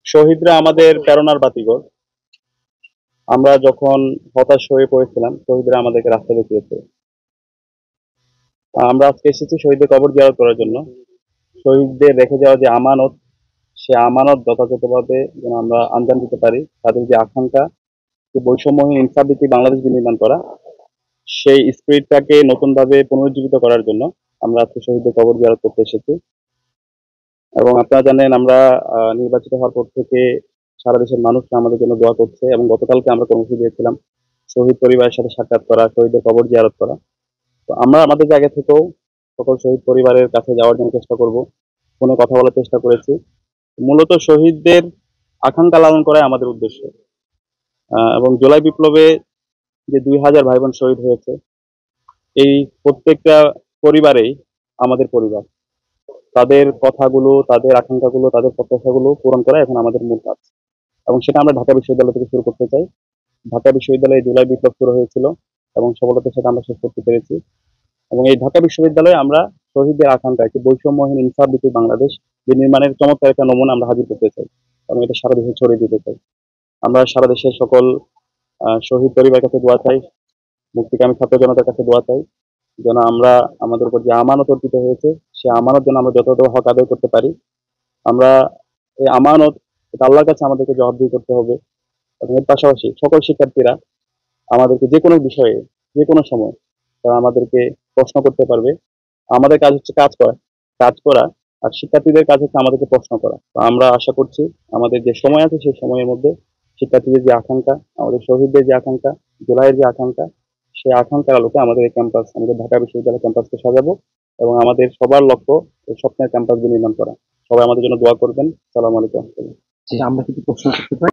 শহীদরা আমাদের প্রেরণার বাতিঘর। আমরা যখন হতাশ হয়ে পড়েছিলাম, শহীদরা আমাদেরকে রাস্তা দেখিয়েছে। আমরা আজকে এসেছি শহীদদের কবর জিয়ারত করার জন্য। শহীদদের রেখে যাওয়া যে আমানত, সে আমানত যথাযথভাবে যেন আমরা আঞ্জাম দিতে পারি। তাদের যে আকাঙ্ক্ষা, যে বৈষম্যহীন ইনসাফ ভিত্তিক বাংলাদেশ বিনির্মাণ করা, সেই স্পিরিটটাকে নতুনভাবে পুনরুজ্জীবিত করার জন্য আমরা আজকে শহীদদের কবর জিয়ারত করতে এসেছি। এবং আপনারা জানেন, আমরা নির্বাচিত হওয়ার পর থেকে সারা দেশের মানুষরা আমাদের জন্য দোয়া করছে, এবং গতকালকে আমরা কর্মসূচি দিয়েছিলাম শহীদ পরিবারের সাথে সাক্ষাৎ করা, শহীদদের কবর জিয়ারত করা। তো আমরা আমাদের জায়গা থেকেও সকল শহীদ পরিবারের কাছে যাওয়ার জন্য চেষ্টা করব, ফোনে কথা বলার চেষ্টা করেছি। মূলত শহীদদের আকাঙ্ক্ষা লালন করাই আমাদের উদ্দেশ্য। এবং জুলাই বিপ্লবে যে 2000 ভাই বোন শহীদ হয়েছে, এই প্রত্যেকটা পরিবারেই আমাদের পরিবার। তাদের কথাগুলো, তাদের আকাঙ্ক্ষাগুলো, তাদের প্রত্যাশাগুলো পূরণ করা এখন আমাদের মূল কাজ, এবং সেটা আমরা ঢাকা বিশ্ববিদ্যালয় থেকে শুরু করতে চাই। ঢাকা বিশ্ববিদ্যালয়ে জুলাই বিপ্লব শুরু হয়েছিল এবং সফলতার সাথে আমরা শেষ করতে পেরেছি। এবং এই ঢাকা বিশ্ববিদ্যালয়ে আমরা শহীদদের আকাঙ্ক্ষা, একটি বৈষম্যহীন ইনসাফ ভিত্তিক বাংলাদেশ বিনির্মাণের চমৎকার একটা নমুনা আমরা হাজির করতে চাই, এবং এটা সারা দেশে ছড়িয়ে দিতে চাই। আমরা সারা দেশের সকল শহীদ পরিবারের কাছে দোয়া চাই, মুক্তিকামী ছাত্র জনতার কাছে দোয়া চাই, যেন আমরা আমাদের উপর যে আমানত অর্পিত হয়েছে, সে আমানত যেন আমরা যথাযথ হক আদায় করতে পারি। আমরা এই আমানত, এটা আল্লাহর কাছে আমাদেরকে জবাবদিহি করতে হবে। এবং এর পাশাপাশি সকল শিক্ষার্থীরা আমাদেরকে যে কোনো বিষয়ে, যে কোনো সময় তারা আমাদেরকে প্রশ্ন করতে পারবে। আমাদের কাজ হচ্ছে কাজ করা, আর শিক্ষার্থীদের কাজ হচ্ছে আমাদেরকে প্রশ্ন করা। তো আমরা আশা করছি আমাদের যে সময় আছে সেই সময়ের মধ্যে শিক্ষার্থীদের যে আকাঙ্ক্ষা, আমাদের শহীদদের যে আকাঙ্ক্ষা, জুলাইয়ের যে আকাঙ্ক্ষা, সেই আকাঙ্ক্ষার আলোকে আমাদের এই ক্যাম্পাস, আমাদের ঢাকা বিশ্ববিদ্যালয় ক্যাম্পাসকে সাজাবো, এবং আমাদের সবার লক্ষ্য এই স্বপ্নের ক্যাম্পাস নির্মাণ করা। সবাই আমাদের জন্য দোয়া করবেন। সালাম আলাইকুম। আমরা কিছু প্রশ্ন করতে পারি?